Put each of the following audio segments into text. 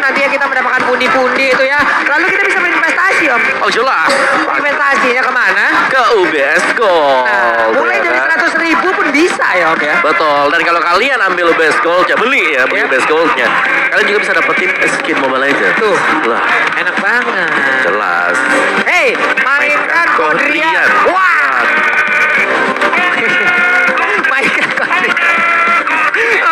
nantinya kita mendapatkan pundi-pundi itu ya. Lalu kita bisa berinvestasi Om. Oh jelas. Investasinya kemana? Ke UBS Gold. Nah, mulai dari ya kan? 100.000 pun bisa ya Om ya. Betul. Dan kalau kalian ambil UBS Gold, ya beli Iya. UBS Goldnya. Kalian juga bisa dapetin skin Mobile Legends. Tuh. Lah, Enak banget. jelas. Hey, mainkan Kodrian. Wah. Mainkan Kodrian.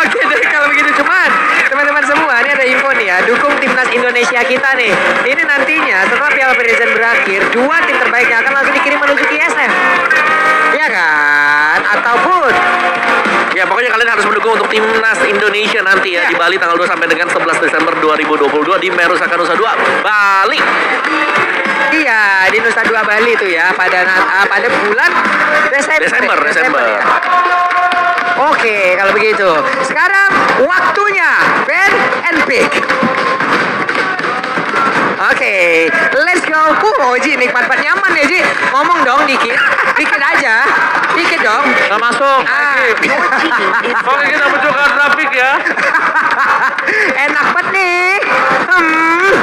Oke, jadi kalau begitu cuman teman-teman semua, ini ada info nih ya, dukung timnas Indonesia kita nih. Ini nantinya setelah Piala Presiden berakhir, 2 tim terbaiknya akan langsung dikirim menuju ke ISF. Iya kan? Ataupun Ya pokoknya kalian harus mendukung untuk timnas Indonesia nanti ya di Bali tanggal 2 sampai dengan 11 Desember 2022 di Merusaka Nusa Dua, Bali. iya di Nusa Dua Bali itu ya pada bulan Desember. Desember. Ya. Oke, kalau begitu. Sekarang waktunya Ben and Pick. Oke, let's go. Ji, nikmat banget, nyaman ya Ji. Ngomong dong dikit aja. Dikit dong. Nggak masuk. Oke, kita munculkan grafik ya. Enak banget nih.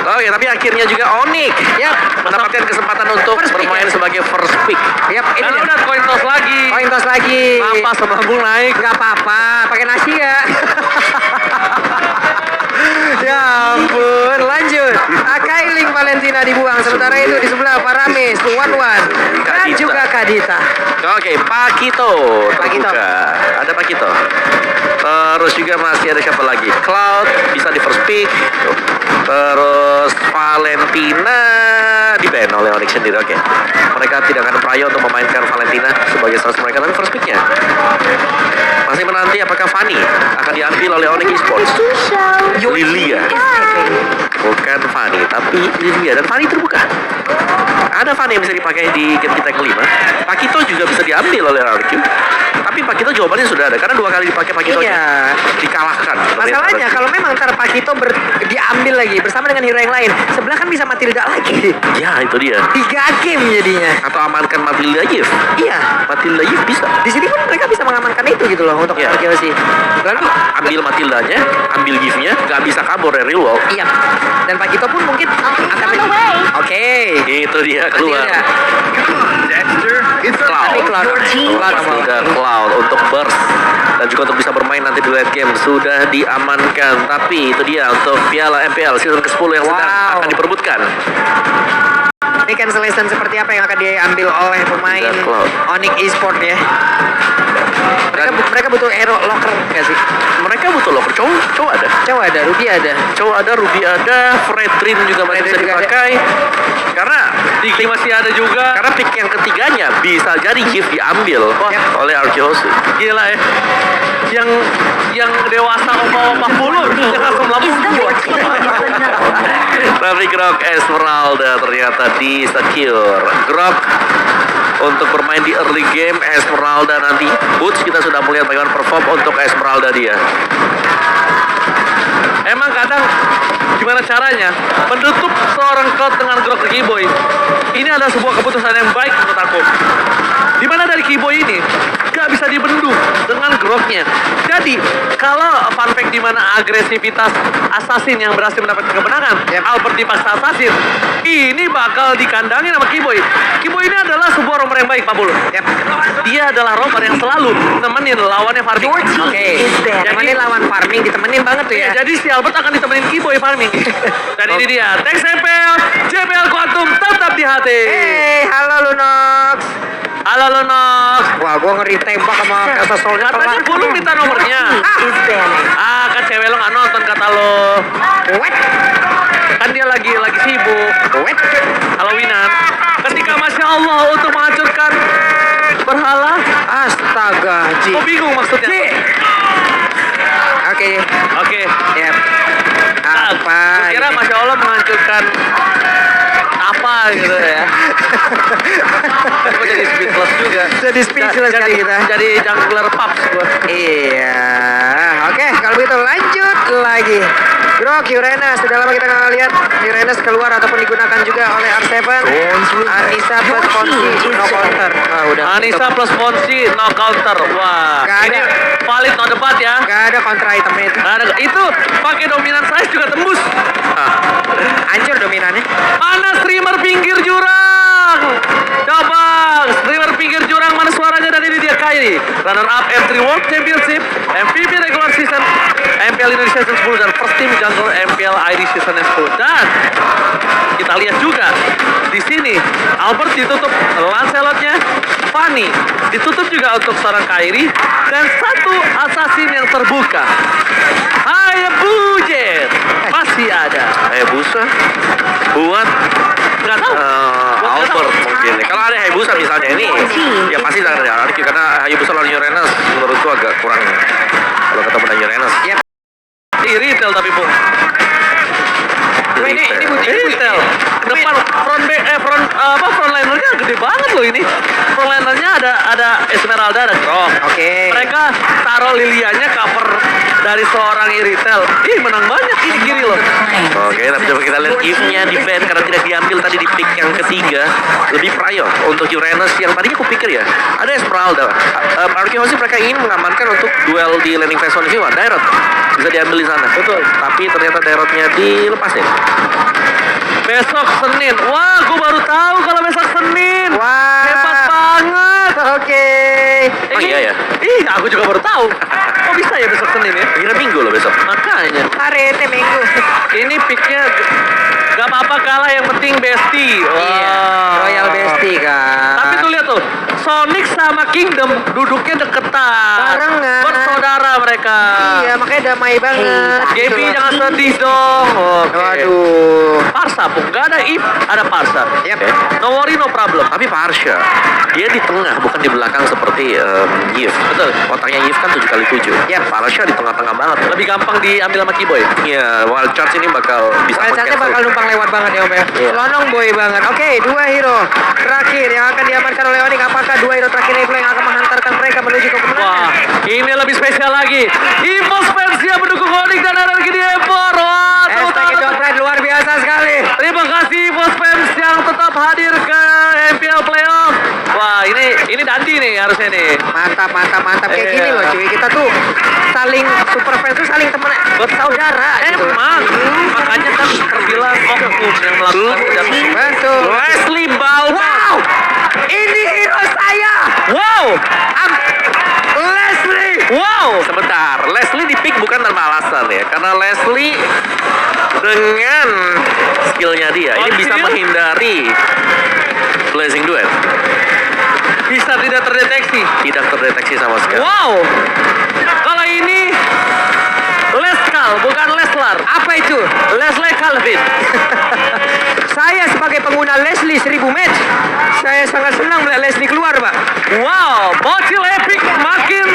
Oh ya, tapi akhirnya juga Onyx Yap, mendapatkan kesempatan untuk First pick bermain ya? sebagai first pick. Yap, ini Dan dia. udah koin toss lagi. Koin toss lagi. Apa semanggung naik? Gak apa-apa, pakai nasi ya. Ya ampun, lanjut. Akailing Valentina dibuang. Sementara itu di sebelah Paramis, Wan dan Kadita. juga Kadita. Oke, Pakito terbuka. Ada Pakito. Terus juga masih ada siapa lagi? Cloud bisa di first pick. Terus Valentina di ban oleh Onyx sendiri. Oke, mereka tidak akan prayo untuk memainkan Valentina sebagai salah satu mereka, tapi first picknya masih menanti apakah Fanny akan diambil oleh Onyx Esports. Lilia, bukan Fanny, tapi Lilia, dan Fanny terbuka. Ada Fanny yang bisa dipakai di game kita yang kelima. Pakito juga bisa diambil oleh RRQ. Tapi Pakito jawabannya sudah ada karena 2 kali dipakai Pakito Iya. dikalahkan. Masalahnya kalau memang ntar Pakito diambil lagi bersama dengan hero yang lain, sebelah kan bisa Matilda lagi. Ya itu dia. 3 game jadinya. Atau amankan Matilda Yif. Iya. Matilda Yif bisa. Di sini pun mereka bisa mengamankan itu gitu loh untuk Iya. RKOC. Lalu Ambil Matildanya, ambil Yifnya, nggak bisa kabur dari real world. iya. Dan Pakito pun mungkin akan Oke. Itu dia keluar. Matilda. Cloud. Ini Cloud. Sudah Cloud untuk burst dan juga untuk bisa bermain nanti di late game sudah diamankan. Tapi itu dia untuk Piala MPL season ke-10 yang sedang Wow. akan diperbutkan. Ini cancellation seperti apa yang akan diambil oleh pemain Sudah Cloud. Onyx Esports ya? Mereka butuh hero locker nggak sih? Mereka butuh locker. Cowok ada. Coba ada, Ruby ada. Cowok ada, Ruby ada, Fredrin juga masih bisa Fredrin juga ada. dipakai. Karena pick masih ada juga. Karena pick yang ketiganya bisa jadi Yif diambil oleh RQC. Gila ya. Yang dewasa opa-opa puluh yang langsung melambung dua. Tapi Grok Esmeralda ternyata di secure. Grok untuk bermain di early game Esmeralda nanti. Boots kita sudah melihat bagaimana perform untuk Esmeralda dia. Emang kadang gimana caranya menutup seorang Cloud dengan Grok Keyboy. Ini adalah sebuah keputusan yang baik menurut aku. Dimana dari Keyboy ini gak bisa dibendung dengan Groknya. Jadi kalau fun fact dimana agresivitas Assassin yang berhasil mendapatkan kemenangan, Albert dipaksa Assassin, ini bakal dikandangin sama Keyboy. Keyboy ini adalah sebuah romer yang baik, Pak Bulu. Dia adalah romer yang selalu nemenin lawannya farming. Oke. Jadi lawan farming ditemenin banget tuh ya. Jadi si Albert akan ditemenin Keyboy farming. Dan ini dia, Tex MPL, JPL Quantum tetap di hati. Halo Lunox. Halo Lunox. Wah, gua ngeri tembak sama Elsa Soldier. Katanya belum minta nomornya. Kan cewek lo nggak nonton kata lo. What? Kan dia lagi sibuk. What? Halloweenan. Ketika Masya Allah untuk menghancurkan berhala. Astaga, Ji. Kok bingung maksudnya? Oke. Oke. Yap. Nah, Apa? gua kira Masya Allah menghancurkan apa gitu ya. Gue jadi speechless juga. Jadi speechless kali kita. Jadi jungler pups gue. Iya. Oke, kalau begitu lanjut lagi. Grok, Uranus. Sudah lama kita nggak lihat Uranus keluar ataupun digunakan juga oleh R7. Anissa plus Fonsi, no counter. Ah, udah. Anissa plus Fonsi, no counter. Wah, Gak ini ada. valid no debat ya. Gak ada counter itemnya itu. Nah, itu pakai dominan size juga tembus. MPL Indonesia Season 10 dan First Team Jungle MPL ID Season 10. Dan kita lihat juga di sini Albert ditutup Lancelotnya, Fanny ditutup juga untuk seorang Kairi dan satu assassin yang terbuka. Hayabusa masih ada. Hayabusa Buat nggak tahu. Albert mungkin. Kalau ada Hayabusa misalnya ini, ya pasti akan ada Arki karena Hayabusa lawan Uranus menurutku agak kurang kalau ketemu dengan Uranus. Ya. Di retail tapi Bung. Ini retail. Depan front linernya gede banget loh ini. Front linernya ada Esmeralda, ada Grok. Oke. Mereka taruh Lilianya cover dari seorang retail. Ih, menang banyak ini kiri loh. Oke, tapi coba kita lihat if-nya di band karena tidak diambil tadi di pick yang ketiga. Lebih prayo untuk Uranus yang tadinya aku pikir ya ada Esmeralda. Arkeosi mereka ingin mengamankan untuk duel di landing phase 1 Viva. Dairot bisa diambil di sana. Betul. Tapi ternyata Dairotnya dilepas ya. Besok Senin. Wah, gue baru tahu kalau besok Senin. Wah. Hebat banget. Oke. Oh iya ya. Ih, aku juga baru tahu. Kok bisa ya besok Senin ya? Kira Minggu loh besok. Makanya. Arete Minggu. Ini picknya gak apa-apa kalah, yang penting bestie. Iya. Royal Bestie kan. Tapi tuh lihat tuh, Sonic sama Kingdom duduknya deketan. Barengan. Bersaudara mereka. Iya, makanya damai banget. Gaby jangan sedih dong. Oke. Waduh. Parsa pun gak ada if, ada Parsa. Yap. No worry, no problem. Tapi Parsha, dia di tengah bukan di belakang seperti Yif. Betul. Otaknya Yif kan 7x7. Ya, Parsha di tengah-tengah banget. Lebih gampang diambil sama Kiboy. Iya, Wild Charge ini bakal bisa Wild Charge men-cancel. bakal numpang lewat banget ya Om ya. Iya. Lonong boy banget. Oke, dua hero terakhir yang akan diamankan oleh Onyx. Apakah dua hero terakhir ini yang akan menghantarkan mereka menuju ke kemenangan? Wah, ini lebih spesial lagi. Evos fans yang mendukung Onyx dan RRQ di Empor. Wah, tepuk Hashtag tangan. Jopret luar biasa sekali. Terima kasih Evos fans yang tetap hadir ke MPL Playoff. Wah, ini Dandi nih harusnya nih. Mantap, mantap, mantap. Kayak Iya. gini loh cuy. Kita tuh saling super fans tuh saling teman saudara gitu. Emang, makanya kan terbilang oknum yang melakukan tindakan. Betul. Leslie Balmont. Wow, ini hero saya. Wow, Leslie. wow. Sebentar, Leslie di pick bukan tanpa alasan ya. Karena Leslie dengan skillnya dia ini bisa skill? menghindari Blazing Duet. Bisa tidak terdeteksi. Tidak terdeteksi sama sekali. Wow. Kalau ini Leskal, bukan Leslar. Apa itu? Leslie Calvin. Saya sebagai pengguna Leslie 1000 match, saya sangat senang melihat Leslie keluar, Pak. Wow, bocil epic makin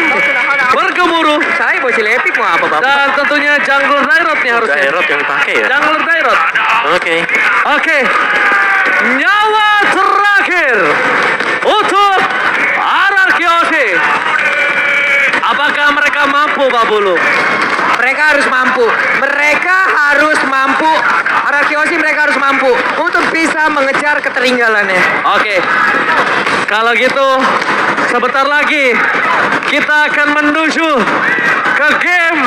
bergemuruh. Saya bocil epic mau apa, Bapak? Dan tentunya Jungler Dairot nih harusnya. Dairot yang dipakai ya. Jungler Dairot. Oke. Oke. Nyawa terakhir untuk RRQ. Apakah mereka mampu, Pak Bulu? Mereka harus mampu. Mereka harus mampu. Arakiosi mereka harus mampu untuk bisa mengejar ketertinggalannya. Oke. Kalau gitu, sebentar lagi kita akan menuju ke game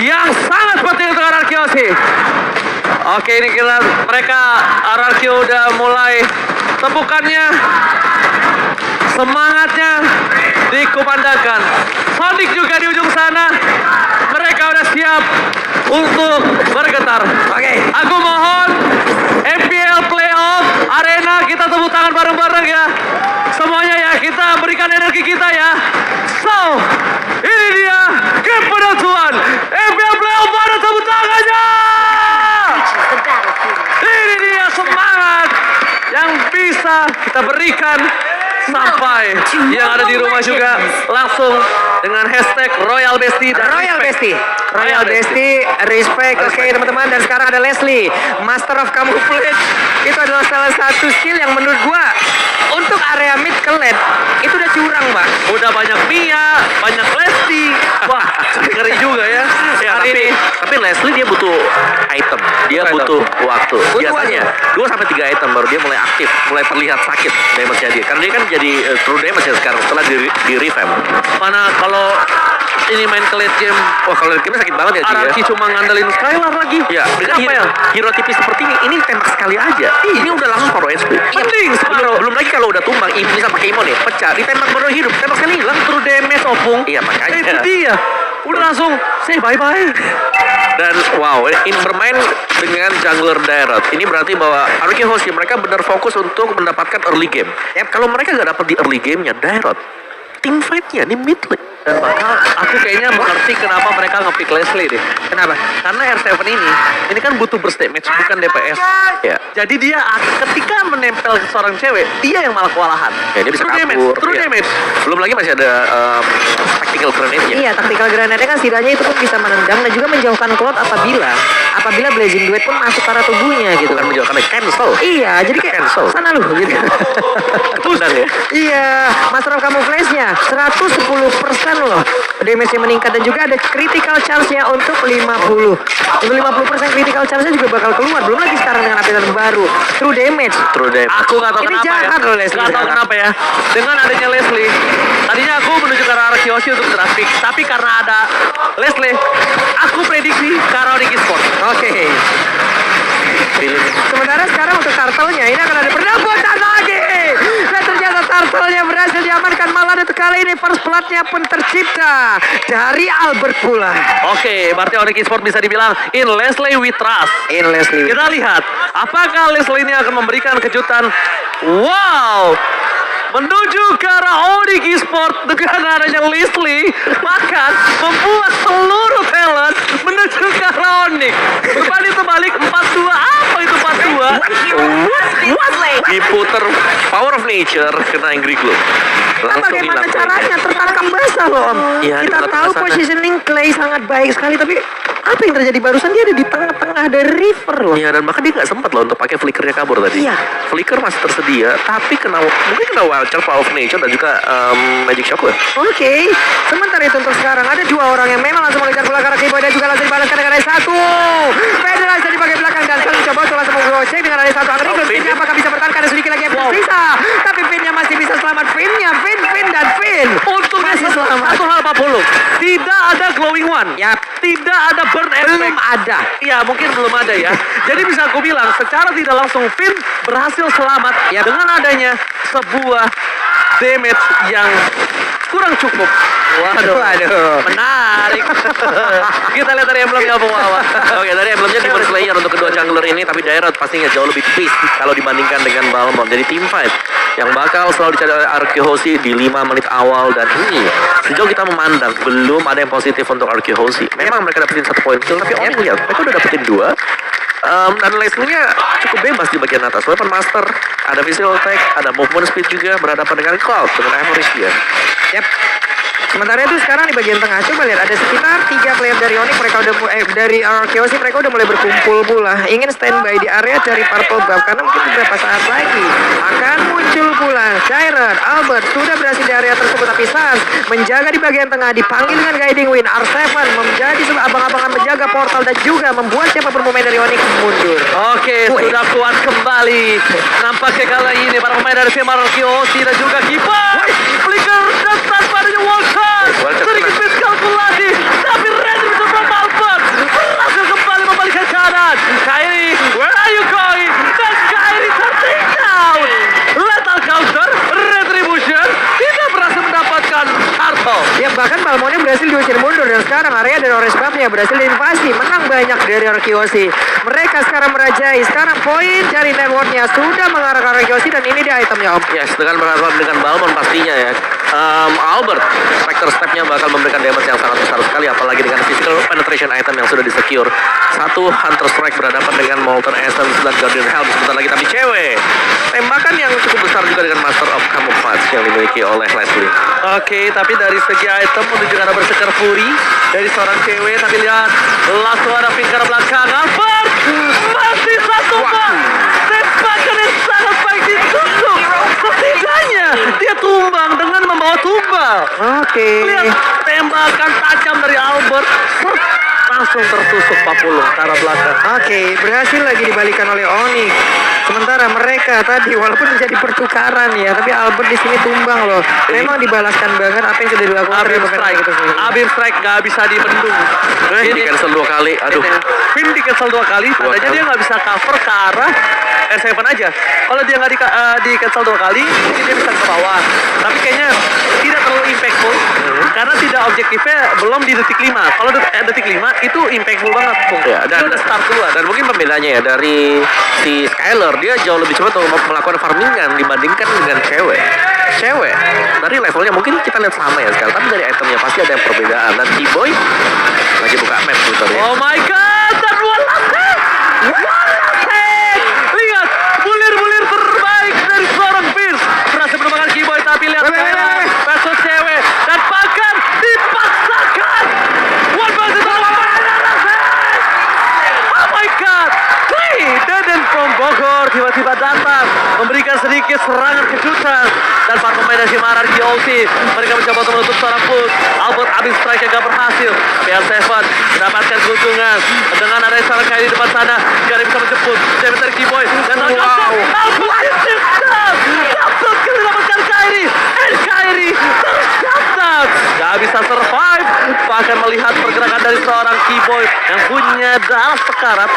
yang sangat penting untuk RRQ. Oke, ini mereka RRQ udah mulai tepukannya, semangatnya dikumandangkan. Sonic juga di ujung sana. Mereka udah siap untuk bergetar. Oke. Aku mohon MPL Playoff Arena kita tepuk tangan bareng-bareng ya. Semuanya ya, kita berikan energi kita ya. So, ini dia game penentuan MPL Playoff, mana tepuk tangannya. Ini dia semangat yang bisa kita berikan sampai yang ada di rumah juga langsung dengan hashtag Royal Bestie dan Royal respect. Bestie. Royal Bestie, respect. Oke teman-teman, dan sekarang ada Leslie, Master of Camouflage. Itu adalah salah satu skill yang menurut gua untuk area mid ke lane itu udah curang, Pak. Udah banyak Mia, banyak Lesti. Wah, ngeri juga ya. Ya, Hari ini. tapi Leslie dia butuh item. Dia butuh waktu. Biasanya 2 sampai 3 item baru dia mulai aktif, mulai terlihat sakit damage-nya dia. Karena dia kan jadi true damage ya sekarang setelah di revamp. Mana kalau ini main ke late game, Wah, kalau game sakit banget ya dia. Araki cuma ngandelin Skylar lagi. Ya, dengan Kenapa ya? hero tipis seperti ini tembak sekali aja. Ini udah langsung paruh HP. Penting Belum lagi kalau udah tumbang, bisa pakai imun ya, pecah, ditembak baru hidup, tembak sekali hilang. True damage opung. Iya, makanya. Itu dia. udah langsung say bye-bye. Dan wow, ini bermain dengan jungler Dairot. Ini berarti bahwa RQ Hoshi mereka benar fokus untuk mendapatkan early game. Kalau mereka nggak dapat di early game-nya Dairot, team fight-nya ini mid lane. Dan bakal aku kayaknya mengerti kenapa mereka nge-pick Leslie deh. Kenapa? Karena R7 ini kan butuh burst damage, bukan DPS. Ya. Jadi dia ketika menempel ke seorang cewek, dia yang malah kewalahan. Ya, dia bisa True kabur. True Ya. damage. Belum lagi masih ada tactical grenade-nya. Iya, tactical grenade kan setidaknya itu pun bisa menendang dan juga menjauhkan Cloud apabila Blazing Duet pun masuk ke arah tubuhnya gitu. Bukan menjauhkan, cancel. Iya, jadi kayak Cancel. sana lu gitu. Tendang ya. Iya, Master of Camouflage-nya 110% loh. Damage-nya meningkat dan juga ada critical charge-nya untuk 50. Untuk 50% critical charge-nya juga bakal keluar. Belum lagi sekarang dengan update baru. True damage. True damage. Aku nggak tahu Ini kenapa jahat ya. loh Leslie Nggak tahu sekarang. kenapa ya. Dengan adanya Leslie, tadinya aku menuju ke arah Kyoshi untuk grafik, tapi karena ada Leslie, aku prediksi ke arah Onyx Esports. Oke. Feeling. Sementara sekarang untuk turtle-nya ini akan ada perebutan lagi. Dan ternyata turtle-nya berhasil diamankan, malah untuk kali ini first blood-nya pun tercipta dari Albert pula. Oke, berarti Onyx Esports bisa dibilang in Leslie we trust. In Leslie. Kita lihat, apakah Leslie ini akan memberikan kejutan? Wow! Menuju ke arah Onyx Esports dengan adanya Leslie, bahkan membuat seluruh talent menuju ke arah Onyx. Berbanding terbalik 4-2. Apa itu 4-2? Diputer Power of Nature kena Angry Glow. Nah, Langsung bagaimana hilang caranya tertangkap basah loh Om. Iya, Kita di tahu sana. positioning Clay sangat baik sekali, tapi apa yang terjadi barusan dia ada di tengah-tengah dari river loh. Iya, dan bahkan dia nggak sempat loh untuk pakai flickernya kabur tadi. Iya. Flicker masih tersedia, tapi mungkin kena Wild Charge, Power of Nature dan juga Magic Shock ya. Oke, sementara itu untuk sekarang ada dua orang yang memang langsung mengejar bola ke arah keyboard dan juga langsung dibalaskan dengan ada satu. Federasi di bagian belakang dan langsung coba untuk langsung menggocek dengan ada satu. Angry Glow, Finnya apakah bisa bertahan karena sedikit lagi yang bisa. Tapi Finnya masih bisa selamat. Finnya, Fin dan Fin. Untungnya Masih selamat. satu hal Pak Pulu, tidak ada glowing one. Yap. Tidak ada burn Belum effect. ada. Iya, mungkin belum ada ya. Jadi bisa aku bilang secara tidak langsung Finn berhasil selamat dengan adanya sebuah damage yang kurang cukup. Waduh. Menarik. Kita lihat dari emblemnya Bung Wawa. Oke, dari emblemnya Demon Slayer untuk kedua jungler ini, tapi Dairot pastinya jauh lebih beast kalau dibandingkan dengan Balmond. Jadi team fight yang bakal selalu dicari oleh RQ Hoshi di 5 menit awal, dan ini sejauh kita memandang belum ada yang positif untuk RQ Hoshi. Memang mereka dapetin 1 poin kill, tapi Oni lihat mereka udah dapetin 2. Dan Leslie-nya cukup bebas di bagian atas. Weapon Master, ada visual attack, ada movement speed juga, berhadapan dengan Cloud dengan average dia. Yap. Sementara itu sekarang di bagian tengah, coba lihat ada sekitar 3 player dari Onyx, mereka udah dari Kyoshi mereka udah mulai berkumpul pula. Ingin standby di area dari Purple Buff karena mungkin beberapa saat lagi akan muncul pula Siren. Albert sudah berhasil di area tersebut, tapi Sans menjaga di bagian tengah, dipanggil dengan Guiding Wind. R7 menjadi abang-abangan menjaga portal dan juga membuat siapapun pemain dari Onyx mundur. Oke, sudah kuat kembali. Nampaknya kali ini para pemain dari tim RQ Hoshi dan juga Kipas. Flicker dan tanpa adanya Walker. Sedikit miskalkulasi, tapi Red mencoba Malphite. Langsung kembali membalikkan kanan. Kairi, where are you going? Dan Kairi terting down. Lethal counter, retribution. Tidak berhasil mendapatkan turtle. Ya bahkan Balmonnya berhasil diusir mundur dan sekarang area dari Orange Buff-nya berhasil diinvasi, menang banyak dari Kyoshi. Mereka sekarang merajai, sekarang poin dari networknya sudah mengarah ke arah Kyoshi dan ini dia itemnya Om. Yes, dengan berhadapan dengan Balmond pastinya ya. Albert, Spectre Step-nya bakal memberikan damage yang sangat besar sekali, apalagi dengan physical penetration item yang sudah disecure. Satu Hunter Strike berhadapan dengan Molten Essence dan Guardian Helm sebentar lagi, tapi cewek. Tembakan yang cukup besar juga dengan Master of Camouflage yang dimiliki oleh Leslie. Oke, tapi dari segi item menuju ke arah Berserker Fury dari seorang cewek, tapi lihat langsung ada finger belakang. Albert masih satu bang. Tembakan yang sangat baik ditusuk. Setidaknya dia tumbang dengan membawa tumbal. Oke. Lihat tembakan tajam dari Albert. Langsung tertusuk 40 ke arah belakang. Oke, berhasil lagi dibalikan oleh Onyx. Sementara mereka tadi walaupun menjadi pertukaran ya, tapi Albert di sini tumbang loh. Memang dibalaskan banget apa yang sudah dilakukan Abim oleh strike, Abim strike nggak bisa dibendung. Ini cancel 2 kali, aduh. Finn di cancel 2 kali, tandanya dia nggak bisa cover ke arah R7 aja. Kalau dia nggak di cancel 2 kali, mungkin dia bisa ke bawah. Tapi kayaknya tidak terlalu impactful karena tidak objektifnya belum di detik 5. Kalau detik 5 itu impactful banget, Bung. Ya, Dia udah start duluan. Dan mungkin pembedanya ya dari si Skyler, dia jauh lebih cepat untuk melakukan farmingan dibandingkan dengan cewek. Cewek dari levelnya mungkin kita lihat sama ya sekarang, tapi dari itemnya pasti ada yang perbedaan. Dan T-Boy lagi buka map Twitter ya. Oh my god, dan Walaset! Lihat, bulir-bulir terbaik dari seorang Fierce. Berhasil menemukan Keyboy, tapi lihat sekarang versus cewek. Dan bahkan dipaksakan. One versus one. Oh my god. Deden from Bogor tiba-tiba datang. Memberikan sedikit serangan kejutan. Dan para pemain dari Marar GOC, mereka mencoba untuk menutup seorang push. Albert abis strike gak berhasil. Tapi R7 mendapatkan keuntungan dengan ada seorang Kairi di depan sana. Kairi bisa menjemput David dari Keyboy. Dan Albert dicipta. Dapat kali dapatkan Kairi. And Kairi tercatat. Gak bisa survive. Bahkan melihat pergerakan dari seorang Keyboy yang punya darah sekarat.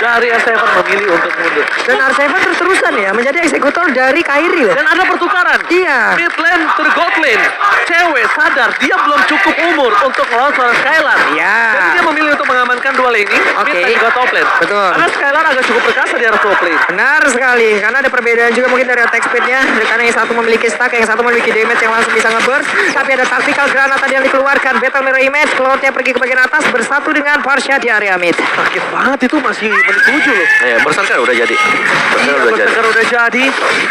Dari R7 memilih untuk mundur. Dan R7 terus-terusan ya menjadi eksekutor dari Kairi loh. Dan ada pertukaran. Iya. Mid lane to the god lane. Cewek sadar dia belum cukup umur untuk melawan seorang Skylar. Iya. Jadi dia memilih untuk mengamankan dua lane ini. Oke. Mid dan juga top lane. Betul. Karena Skylar agak cukup perkasa di arah top lane. Benar sekali, karena ada perbedaan juga mungkin dari attack speednya. Karena yang satu memiliki stack, yang satu memiliki damage yang langsung bisa nge-burst. Tapi ada tactical granat tadi yang dikeluarkan. Battle mirror image, Cloud-nya pergi ke bagian atas bersatu dengan Parsha di area mid. Sakit banget itu, masih menit 7 loh. Ya, berserker udah jadi. Berserker udah jadi. Berserker udah jadi.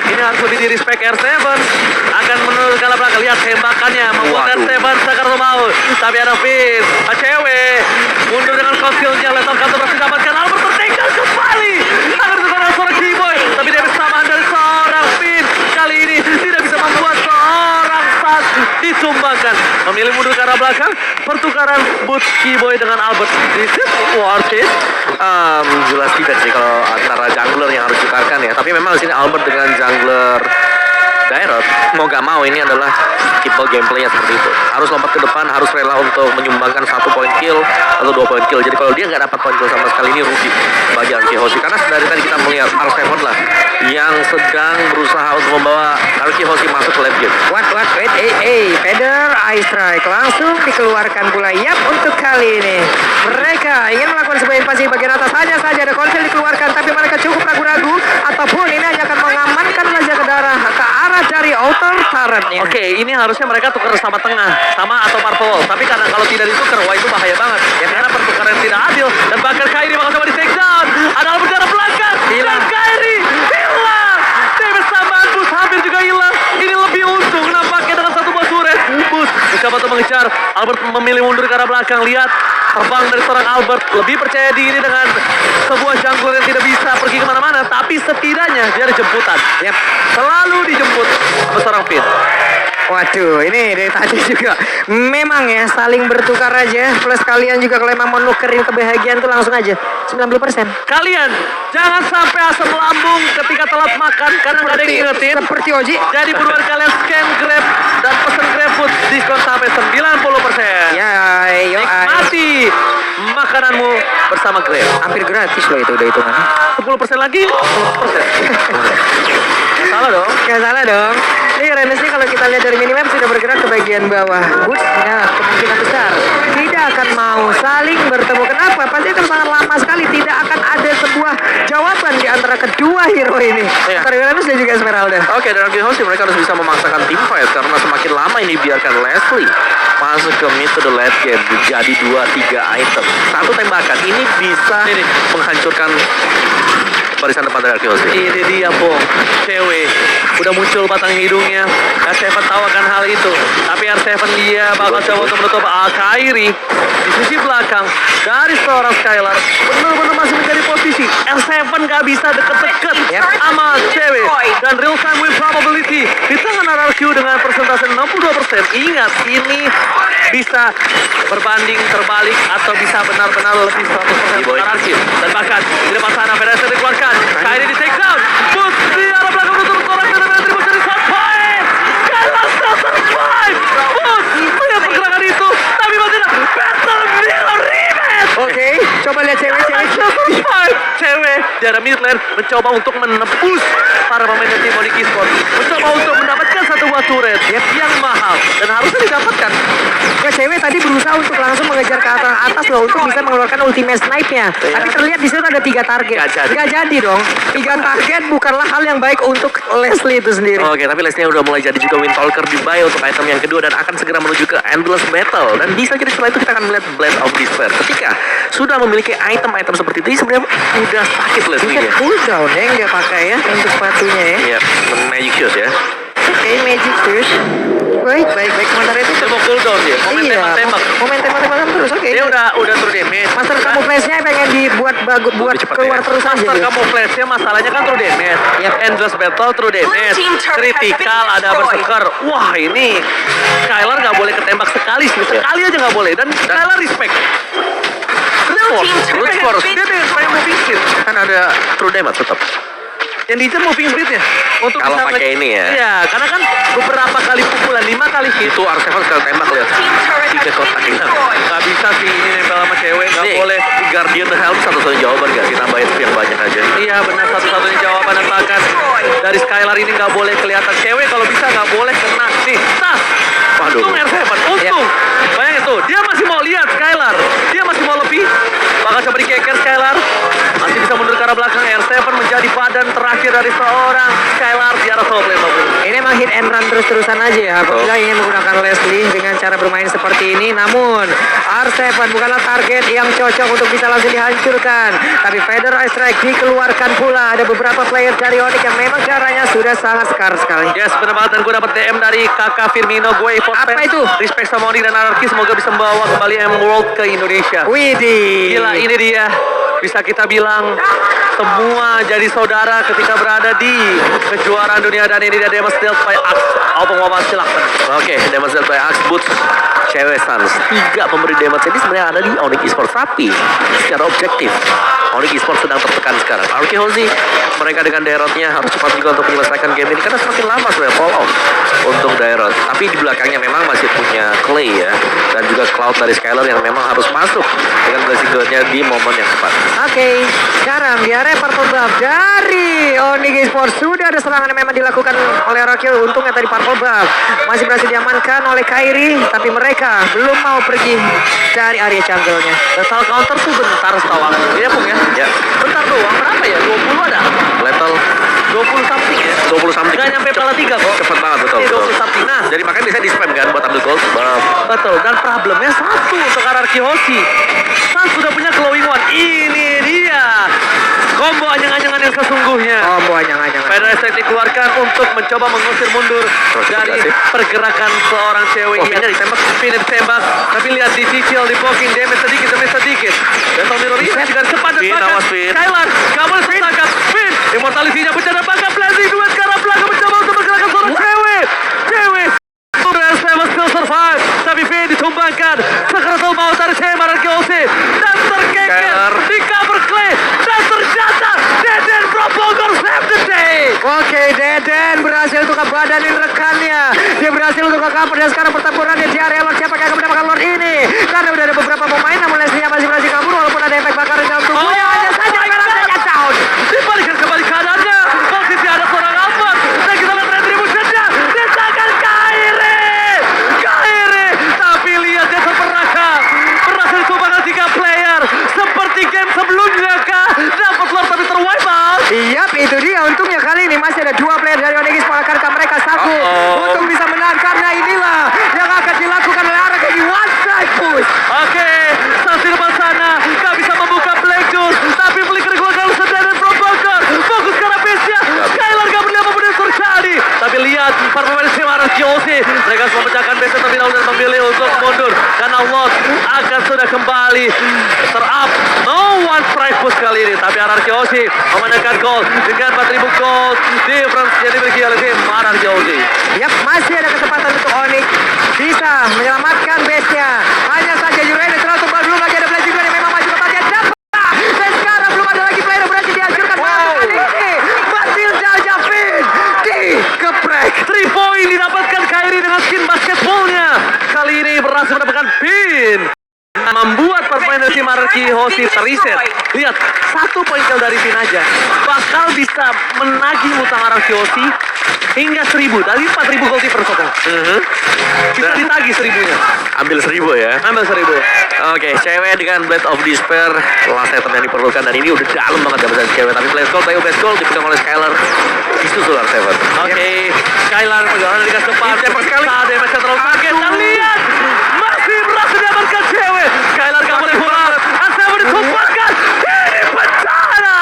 Ini harus lebih di respect R7. Akan menurunkan belakang. Lihat tembakannya membuat Waduh. R7 sakar mau. Tapi ada Fizz, cewek mundur dengan konsilnya. Lethal Counter berhasil dapatkan. Albert tertinggal kembali. Akan seorang seorang Keyboy. Tapi dia bisa tahan dari seorang Fizz. Kali ini tidak bisa membuat seorang Sas disumbangkan. Memilih mundur ke arah belakang. Pertukaran boot Keyboy dengan Albert. This is worth it. Jelas tidak sih kalau antara jungler yang harus ditukarkan ya. Tapi memang di sini Albert dengan jungler Dairot mau gak mau ini adalah skippable gameplaynya seperti itu. Harus lompat ke depan, harus rela untuk menyumbangkan 1 poin kill atau 2 poin kill. Jadi kalau dia nggak dapat poin kill sama sekali ini rugi bagi Arki Hoshi. Karena dari tadi kita melihat R7 lah yang sedang berusaha untuk membawa Arki Hoshi masuk ke late game. Wait, Feather Ice Strike langsung dikeluarkan pula. Yap, untuk kali ini mereka ingin melakukan sebuah invasi bagian atas. Hanya saja ada konsil dikeluarkan, tapi mereka cukup ragu-ragu ataupun ini hanya akan mengamankan saja ke arah dari outer turretnya. Oke, ini harusnya mereka tukar sama tengah, sama atau purple wall. Tapi karena kalau tidak ditukar, wah itu bahaya banget. Ya karena pertukaran tidak adil. Dan bahkan Kairi bakal coba di take down. Ada Albert di arah belakang. Dan Kairi hilang. Davis tambahan Bus hampir juga hilang. Ini lebih untung nampaknya dengan satu buah turret. Bus mencoba untuk mengejar. Albert memilih mundur ke arah belakang. Lihat terbang dari seorang Albert. Lebih percaya diri dengan sebuah jungler yang tidak bisa pergi kemana-mana. Tapi setidaknya dia ada jemputan. Yap. Selalu dijemput sama seorang Fizz. Waduh, ini dari tadi juga memang ya saling bertukar aja. Plus kalian juga kalau emang mau nukerin kebahagiaan tuh langsung aja 90%. Kalian jangan sampai asam lambung ketika telat makan karena nggak ada yang ngingetin. Seperti Oji. Jadi buruan kalian scan Grab dan pesen GrabFood diskon sampai 90%. Ya, yo, Nikmati makananmu bersama Grab. hampir gratis loh itu udah hitungannya. 10% lagi, 10%. Salah dong. Gak salah dong. Ini Rennes kalau kita lihat dari minimap sudah bergerak ke bagian bawah. Bootsnya kemungkinan besar tidak akan mau saling bertemu. Kenapa? Pasti akan sangat lama sekali. Tidak akan ada sebuah jawaban di antara kedua hero ini. Iya. Antara Rennes dan juga Esmeralda. Oke, dan Arki Hoshi mereka harus bisa memaksakan team fight karena semakin lama ini biarkan Leslie masuk ke mid to the late game jadi 2-3 item. Satu tembakan ini bisa Ini. menghancurkan barisan depan dari Arki Hoshi. Ini dia, Bong. Cewek. Udah muncul batang hidungnya. R7 tahu akan hal itu. Tapi R7 dia bakal coba untuk menutup Kairi di sisi belakang dari seorang Skylar. Benar-benar masih mencari posisi. R7 gak bisa deket-deket sama cewek. Dan real time win probability di tangan RRQ dengan persentase 62%. Ingat, ini bisa berbanding terbalik atau bisa benar-benar lebih 100% RRQ. Dan bahkan di depan sana Federasi dikeluarkan. Kairi di take down. Bus di arah belakang menutup orang dan menerima dari shot point. Skylar still survive. Bus melihat pergerakan itu. Tapi masih ada Battle Mirror Rematch. Oke, coba lihat cewek-cewek. Still survive. cewek di area mid lane mencoba untuk menembus para pemain dari tim Onyx Esports. Mencoba untuk mendapatkan satu buah turret yang mahal dan harusnya didapatkan. Ya cewek tadi berusaha untuk langsung mengejar ke atas loh untuk bisa mengeluarkan ultimate snipe-nya. Tapi terlihat di situ ada 3 target. Nggak jadi dong. 3 target bukanlah hal yang baik untuk Leslie itu sendiri. Oke, tapi Leslie udah mulai jadi juga Windtalker di buy untuk item yang kedua dan akan segera menuju ke Endless Battle. Dan bisa jadi setelah itu kita akan melihat Blade of Despair. Ketika sudah memiliki item-item seperti itu, sebenarnya udah sakit Ini Leslie kan ya. cooldown ya yang dia pakai ya untuk sepatunya ya. Iya, Magic Shoes ya. Oke, Magic Shoes. Baik. Sementara itu Dia mau cooldown dia, momen tembak-tembak. Momen tembak-tembakan terus. Oke. Dia udah true damage. Master camouflage-nya pengen dibuat buat Lebih cepat keluar ya. terus aja. Master dia. camouflage-nya masalahnya kan true damage. Yep. Endless Battle true damage. Critical ada berseker. Wah ini Skylar nggak boleh ketembak sekali sih. Sekali aja nggak boleh. Dan Skylar respect. Brute Force. Dia pengen moving speed. Kan ada true damage tetap. Yang diincar moving speed-nya. Untuk Kalau bisa pakai ini ya. Iya, karena kan beberapa kali pukulan, 5 kali hit. Itu R7 sekali tembak lihat. 3 kotak ini. Nggak bisa sih ini nempel sama cewek, nggak Nih, boleh. Guardian Helm satu-satunya jawaban gak sih? Tambahin yang banyak aja. Iya benar, satu-satunya jawaban dan bahkan dari Skylar ini nggak boleh kelihatan cewek, kalau bisa nggak boleh kena. Nih, tas. Waduh. Untung R7, untung. Bayangin tuh, dia masih mau lihat Skylar. Dia masih mau lebih. Bakal coba dikeker Skylar. Masih bisa mundur ke arah belakang. R7 menjadi badan terakhir dari seorang Skylar di arah top lane. Ini emang hit and run terus-terusan aja ya. Apabila ingin menggunakan Leslie dengan cara bermain seperti ini. Namun R7 bukanlah target yang cocok untuk bisa langsung dihancurkan. Tapi Feather Eye Strike dikeluarkan pula. Ada beberapa player dari Onyx yang memang caranya sudah sangat skar sekali. Yes, benar banget. Dan gue dapat DM dari kakak Firmino. Gue Apa itu? Respect sama Onyx dan Anarki. Semoga bisa membawa kembali Emerald ke Indonesia. Widih. Gila, ini dia. Bisa kita bilang semua jadi saudara ketika berada di kejuaraan dunia. Dan ini dia Damage dealt by Axe. Album Wawan silahkan. Oke, damage dealt by Axe Boots. Cewek Sans 3 pemberi damage ini sebenarnya ada di Onyx Esports, tapi secara objektif Onyx Esports sedang tertekan sekarang. Arki Hozi mereka dengan Dairotnya harus cepat juga untuk menyelesaikan game ini karena semakin lama sudah fall off untuk Dairot. Tapi di belakangnya memang masih punya Clay ya, dan juga Cloud dari Skylar yang memang harus masuk dengan blessing nya di momen yang tepat. Oke, sekarang di area purple buff dari Onyx Esports sudah ada serangan yang memang dilakukan oleh Rocky. Untungnya tadi purple buff masih berhasil diamankan oleh Kairi, tapi mereka belum mau pergi dari area jungle-nya. Dan soal counter tuh bentar setahu aku. Iya Pung ya? Ya, Bentar doang. Berapa ya? 20 ada? level 20 something ya? 20 something. Nggak nyampe pala 3 kok. Cepet banget, betul. Iya, betul. 20 something. Nah, Jadi makanya bisa di spam kan buat ambil gold. betul. Dan problemnya satu untuk RRQ Hoshi. San sudah punya glowing one. Ini dia. Combo anyang-anyangan yang sesungguhnya. Oh, anyang-anyangan. Feather Strike dikeluarkan untuk mencoba mengusir mundur dari kasih. pergerakan seorang cewek. Oh, Iya, ditembak, ditembak. Tapi lihat dicicil, dipocking, damage sedikit demi sedikit. Battle Mirror ini juga cepat dan Finn, bahkan awas, Finn. Skylar, gak boleh tertangkap. Finn, immortalisinya pecah dan bahkan Blazing dua ke arah belakang mencoba untuk pergerakan seorang cewek. Cewek. Seven still survive, tapi Finn ditumbangkan. Sekretul mau dari Shema dan Kyoshi. Dan terkeker Skylar. di cover Clay. Dan ternyata Deden Pro Bogor save the day. Oke, Deden berhasil untuk ngebadanin rekannya. Dia berhasil untuk nge-cover dan sekarang pertempurannya di area lock. Siapa yang akan mendapatkan Lord ini? Karena udah ada beberapa pemain, namun Leslie masih berhasil kabur walaupun ada efek bakar di dalam tubuhnya. Hanya saja sekarang saja down. Dibalikan kembali keadaannya. Posisi ada seorang Alphonse. Dan kita lihat retribution-nya. Ditakan Kairi. Tapi lihat dia terperangkap. Berhasil ditumbangkan 3 player. Seperti game sebelumnya kah? Dapat Lord tapi terwipe out. Yap, itu dia. Untungnya kali ini masih ada 2 player dari Onyx Esports. Akankah mereka sanggup untuk bisa menang? Karena inilah yang akan dilakukan oleh Araki di one side push. Oke, Sans di depan sana. Gak bisa membuka Black Juice. Tapi flicker dikeluarkan oleh Deden Pro Bogor. Fokus ke arah base-nya. Skylar gak berdua apa yang terjadi. Tapi lihat, para pemain Shimara Kyoshi. Mereka semua memecahkan base terlebih dahulu dan memilih untuk mundur. Karena Lot akan sudah kembali ter-up. No one strike push kali ini. Tapi Anarki Hoshi memenangkan gold dengan 4.000 gold. Difference yang dimiliki oleh tim Anarki Hoshi. Yap, masih ada kesempatan untuk Onyx bisa menyelamatkan base-nya. Hanya saja Yurene terlalu tebal, belum lagi ada Blazing Duel yang memang maju ke bagian dapat. Dan sekarang belum ada lagi player yang berhasil dihancurkan. Kali ini berhasil Jaja Finn dikeprek. 3 point didapatkan Kairi dengan skin basketballnya. Kali ini berhasil mendapatkan pin. Membuat permainan tim Anarki Hoshi teriset. Lihat, 1 poin kill dari Vin aja bakal bisa menagih utang Araki Hoshi hingga 1000. Dari 4000 gold per sobat. Bisa ditagih 1000-nya. Ambil 1000 ya. Ambil 1000. Oke, cewek dengan Blade of Despair, last item yang diperlukan, dan ini udah dalam banget dapat dari cewek. Tapi Blade Gold dipegang oleh Skylar, disusul oleh Seven. Oke, Skylar perjalanan di depan. Cepat sekali. Saat damage terlalu kaget. Dan lihat, masih berhasil diamankan cewek. Skylar gak boleh pulang. Seven ditumpahkan. Ini bencana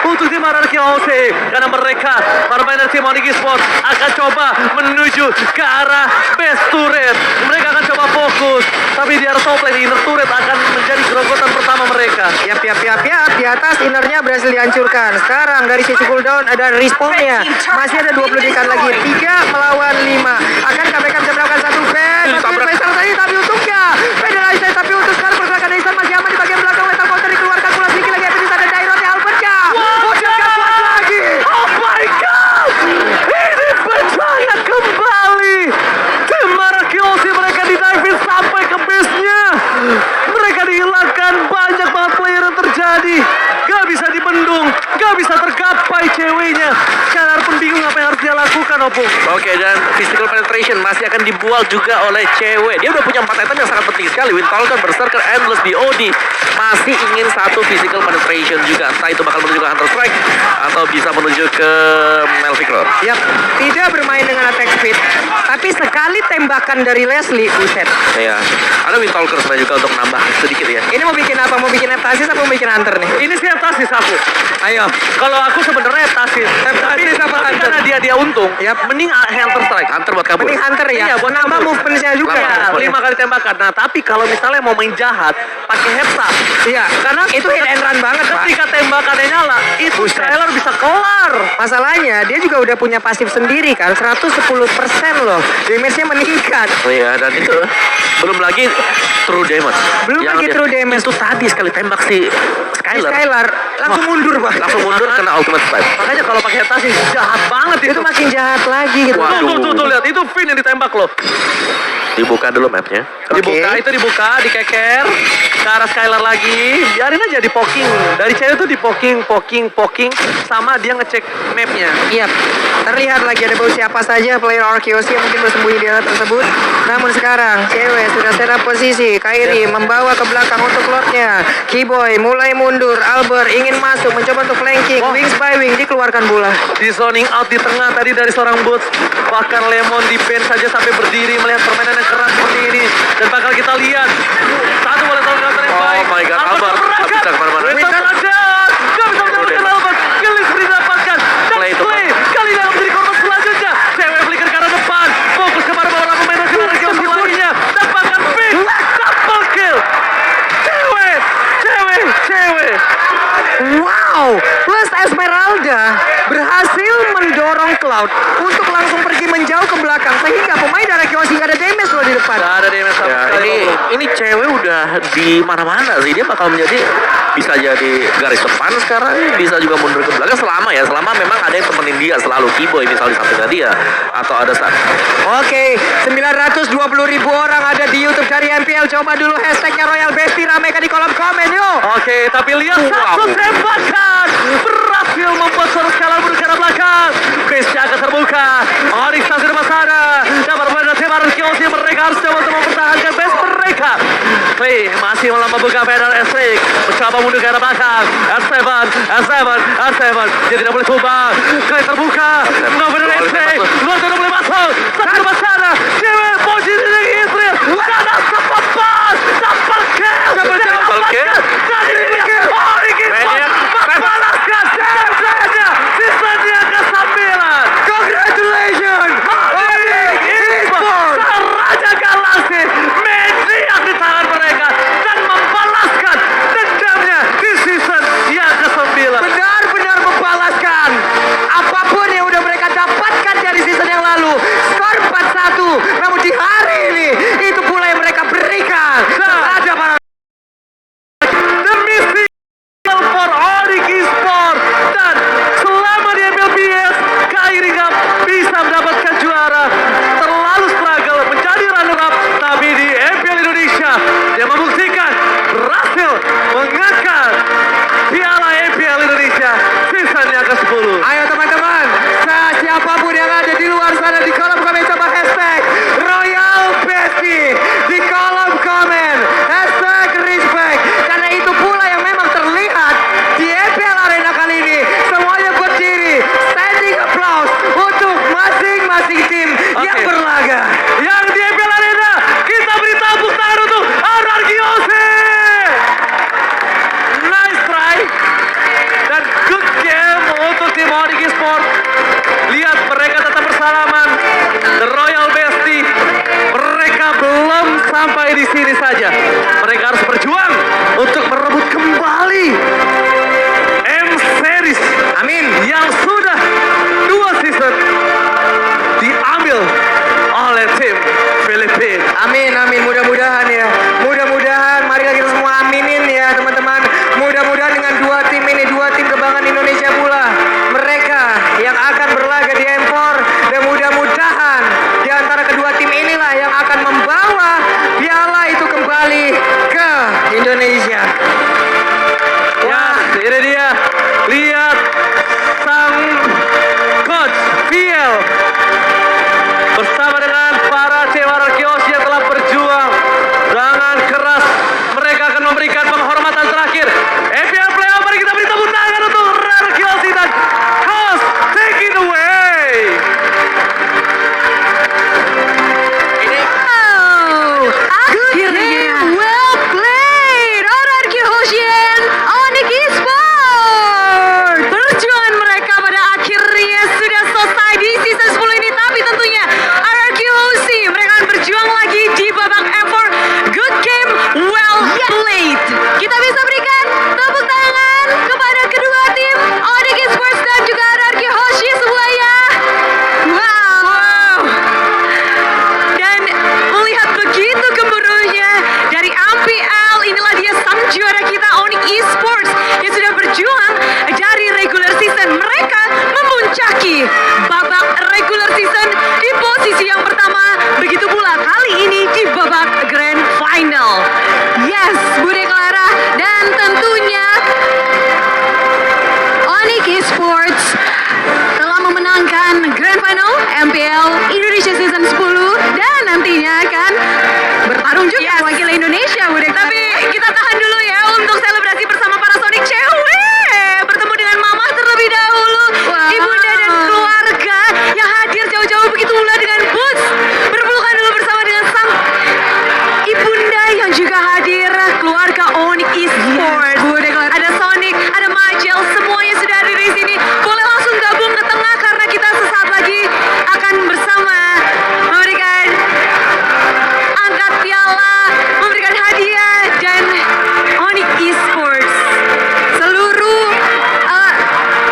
untuk tim Araki Hoshi, karena mereka para pemain dari tim Onyx Esports akan coba menuju ke arah base turret. Mereka akan coba fokus, tapi di arah top lane inner turret akan menjadi gerogotan pertama mereka. Yap. Di atas innernya berhasil dihancurkan. Sekarang dari sisi cooldown ada respawnnya. Masih ada 20 detik lagi. 3 melawan 5. Akankah mereka bisa melakukan satu bed? Tapi untungnya Federalize, tapi untuk sekarang pergerakan Dyson masih aman di bagian belakang. Lethal counter dikeluarkan pula sedikit lagi. Tapi ada Dairon Albertnya. Udah gak kuat lagi. Oh my god! Ini bencana kembali! Tim Araki Hoshi mereka di-dive sampai ke base-nya. Mereka dihilangkan, banyak banget player yang terjadi. Gak bisa dibendung, gak bisa tergapai ceweknya. Skylar pun bingung apa yang harus dia lakukan, Opung. Oke, dan physical penetration masih akan dibuat juga oleh cewek. Dia udah punya 4 item yang sangat penting sekali. Windtalker, Berserker, Endless, BOD. Masih ingin 1 physical penetration juga. Entah itu bakal menuju ke Hunter Strike atau bisa menuju ke Melvic Roar. Yap, tidak bermain dengan attack speed. Tapi sekali tembakan dari Leslie, buset. Iya, ada Windtalker sebenarnya juga untuk nambah sedikit ya. Ini mau bikin apa? Mau bikin Heptasis apa mau bikin Hunter nih? Ini sih Heptasis aku. Ayo, kalau aku sebenarnya Heptasis. Heptasis apa Tapi Hunter? karena dia untung, Yap. mending Hunter Strike. Hunter buat kabur. Mending Hunter ya? Iya, buat nambah kabur. movement-nya juga. Ya, 5 kali tembakan. Nah, tapi kalau misalnya mau main jahat, pakai Hepta. Iya, karena itu hit and run banget, Pak. Ketika tembakannya nyala, itu Buset. Skylar bisa kelar. Masalahnya, dia juga udah punya pasif sendiri kan, 110% loh. Damage-nya meningkat. Oh iya, dan itu belum lagi true damage. Belum lagi true damage. Itu tadi sekali tembak si Skylar. Skylar langsung mundur, Pak. Langsung mundur kena ultimate strike. Makanya kalau pakai Hepta sih jahat banget Itu makin jahat lagi gitu. Waduh. Tuh, lihat. Itu Finn yang ditembak loh. Dibuka dulu mapnya. Dibuka, itu dibuka, dikeker ke arah Skylar lagi. Biarin aja di poking. Dari cewek tuh di poking sama dia ngecek mapnya. Iya, terlihat lagi ada bau siapa saja player Arceus yang mungkin bersembunyi di area tersebut. Namun sekarang cewek sudah set up posisi. Kairi membawa ke belakang untuk lordnya. Keyboy mulai mundur. Albert ingin masuk mencoba untuk flanking. Wings by wing dikeluarkan bola. Di zoning out di tengah tadi dari seorang Boots. Bahkan Lemon di bench saja sampai berdiri melihat permainan yang keras seperti ini. Dan bakal kita lihat satu bola tahun yang Oh baik. my god, Albert nggak bisa kemana-mana. Winston aja. Gak bisa mendapatkan Albert. Gelis didapatkan. Dan Play itu, Play kali ini akan menjadi korban selanjutnya. Cewek flicker ke arah depan. Fokus kepada beberapa pemain nasional yang lainnya. Dan bahkan Finn double kill. Cewek. Wow, plus Esmeralda berhasil mendorong Cloud untuk langsung pergi menjauh ke belakang sehingga pemain Arceus nggak ada damage loh di depan. Gak ada damage sama Ya, sekali. ini cewek udah di mana-mana sih. Dia bakal menjadi, bisa jadi garis depan sekarang, bisa juga mundur ke belakang selama memang ada yang temenin dia selalu. Keyboy misalnya di sampingnya dia atau ada saat. Oke, 920.000 orang ada di YouTube dari MPL. Coba dulu hashtagnya Royal Bestie, ramekan di kolom komen yuk. Oke, tapi lihat satu tembakan berhasil membuat seorang Skylar mundur ke arah belakang. Chris akan terbuka. Onyx masih di sana. Dan berbeda tim Arceus mereka harus coba untuk mempertahankan base mereka. Clay masih membuka pedal S-Rig. Mencoba mundur ke arah belakang. R7. Dia tidak boleh tumbang. Clay terbuka. Mencoba pedal S-Rig. Luar tidak boleh masuk. Satu di sana. Cewek posisi dari Israel. Dan dapat pas. Dapat kill. Double kill. Dan ini dia. Onyx Esports membalaskan saja. Sisanya ke-9. Congratulations, Onyx Esports Raja Galaksi menjiak di tangan mereka dan membalaskan dendamnya di season yang ke-9. benar-benar membalaskan apapun yang udah mereka dapatkan dari season yang lalu. Skor 4-1, namun di hari ini itu pula yang mereka berikan. Raja para Onyx Esports. Lihat mereka tetap bersalaman. The Royal Bestie. Mereka belum sampai di sini saja. Mereka harus berjuang untuk merebut kembali M-Series. Amin. Yang sudah 2 season diambil oleh tim Filipina. Amin, amin. Mudah-mudahan ya. Mudah-mudahan. Marilah kita semua aminin ya teman-teman. Mudah-mudahan dengan dua tim ini, dua tim kebanggaan Indonesia pula. Mereka yang akan berlaga di M4. Dan mudah-mudahan di antara kedua tim inilah yang akan membawa piala itu kembali ke Indonesia. Ya, ini dia. Lihat sang coach PL bersama dengan para tim Arkeos yang telah berjuang dengan keras. Mereka akan memberikan penghormatan terakhir. MPL Playoff, mari kita beri tepuk tangan untuk Arkeos dan Coach, take it away. Akhirnya well played RRQ Hosien Onyx Esports. Perjuangan mereka pada akhirnya sudah selesai di season 10 ini, tapi tentunya RRQ Hosi mereka akan berjuang lagi di babak M4. Good game, well played. Kita bisa berikan tepuk tangan kepada kedua tim Onyx Esports dan juga RRQ Hosi semuanya. Wow. Dan melihat begitu gemuruhnya dari MPL, inilah dia sang juara kita Onyx Esports yang sudah berjuang dari regular season. Mereka memuncaki babak regular season di posisi yang pertama. Begitu pula kali ini di babak grand final. Yes, Bude Clara, dan tentunya Onyx Esports telah memenangkan Grand Final MPL Indonesia Season 10 dan nantinya akan bertarung juga wakil Indonesia, Bude. Tapi kita tahan dulu ya untuk selebrasi bersama para Sonic cewek. Bertemu dengan Mama terlebih dahulu, Ibunda dan keluarga yang hadir jauh-jauh, begitu pula dengan Boots. Berpelukan dulu bersama dengan sang Ibunda yang juga hadir, keluarga Onyx Esports. Bude Clara, ada Sonic, ada Majel, semuanya sudah ada di sini. Boleh langsung gabung ke tengah karena kita sesaat lagi akan bersama memberikan angkat piala, memberikan hadiah, dan Onyx Esports seluruh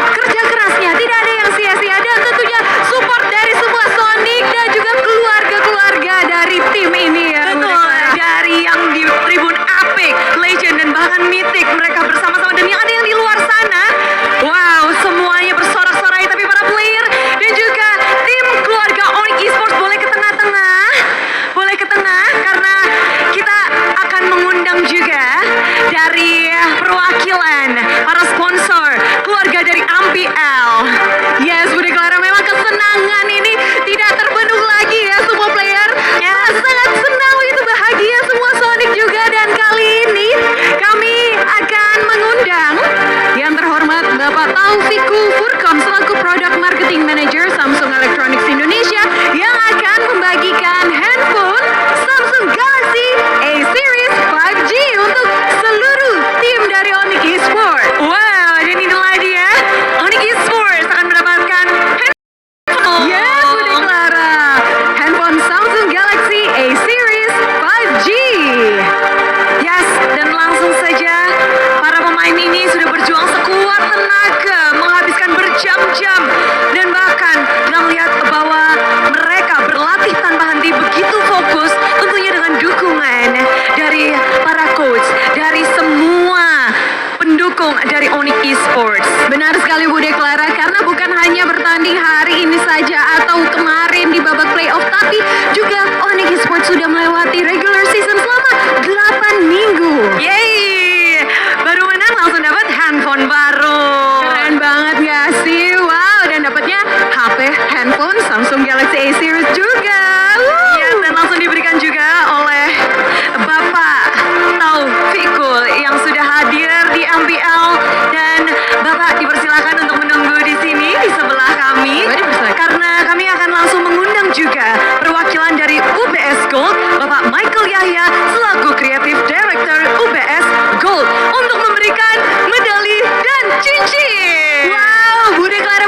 kerja kerasnya tidak ada yang sia-sia, dan tentunya support dari semua Sonic dan juga keluarga-keluarga dari tim ini ya. Betul, dari yang di tribun Epic, Legend, dan bahkan Mythic, mereka bersama-sama, dan yang ada yang di luar sana. Wow, semuanya bersorak-sorai, tapi para player dan juga tim keluarga Onyx Esports boleh ke tengah-tengah. Boleh ke tengah karena kita akan mengundang juga dari perwakilan para sponsor, keluarga dari MPL. Yes, Bude Clara, memang kesenangan ini tidak terbendung lagi ya semua player. Ya, sangat senang begitu, bahagia semua Sonic juga, dan kali ini kami akan mengundang yang terhormat Bapak Taufikul Furkom selaku Product Marketing Manager Samsung Electronics Indonesia yang akan membagikan handphone Samsung Galaxy A Series 5G untuk seluruh tim dari Onyx Esports. Wow, dan inilah dia Onyx Esports akan mendapatkan handphone. Yes, Bude Clara, handphone Samsung Galaxy A Series 5G. Yes, dan langsung saja para pemain ini sudah berjuang sekuat tenaga, menghabiskan berjam-jam, dan bahkan kita melihat bahwa mereka berlatih tanpa henti, begitu fokus, tentunya dengan dukungan dari para coach, dari semua pendukung dari Onyx Esports. Benar sekali Bude Clara, karena bukan hanya bertanding hari ini saja atau kemarin di babak playoff, tapi juga Onyx Esports sudah melewati regular season selama 8 minggu. Yeay, baru menang langsung dapat handphone baru. Keren banget gak sih? Wow, dan dapatnya HP handphone Samsung Galaxy A Series juga. Yes, dan langsung diberikan juga oleh Bapak Taufikul yang sudah hadir di MPL, dan Bapak dipersilakan untuk menunggu di sini di sebelah kami karena kami akan langsung mengundang juga perwakilan dari UBS Gold, Bapak Michael Yahya selaku Creative Director UBS Gold untuk memberikan medali dan cincin. Wow, Bude Clara,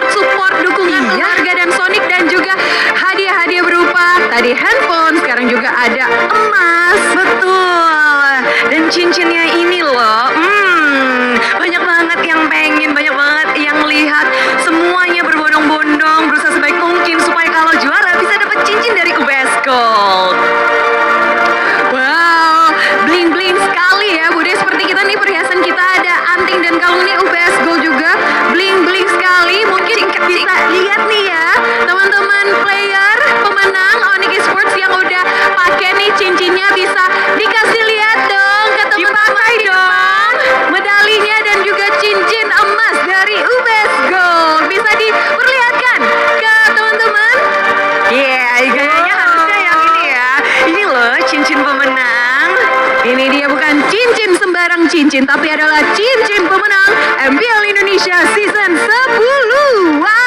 support dukungan keluarga dan Sonic, dan juga hadiah-hadiah berupa tadi handphone, sekarang juga ada emas. Betul. Dan cincinnya ini loh, banyak banget yang pengen, banyak banget yang lihat. Semuanya berbondong-bondong, berusaha sebaik mungkin supaya kalau juara bisa dapat cincin dari UBS Gold. Wow, bling-bling sekali ya Bude. Seperti kita nih, perhiasan kita ada anting dan kalung nih UBS Gold juga. Bling-bling sekali. Mungkin bisa lihat nih ya teman-teman player pemenang Onyx Esports yang udah pakai nih cincinnya, bisa dikasih lihat dong ke teman-teman di depan. Medalinya dan juga cincin emas dari UBS Gold bisa diperlihatkan ke teman-teman. Kayaknya harusnya yang ini ya. Ini loh cincin pemenang. Ini dia bukan cincin sembarang cincin, tapi adalah cincin pemenang MPL Indonesia Season 10. Wow.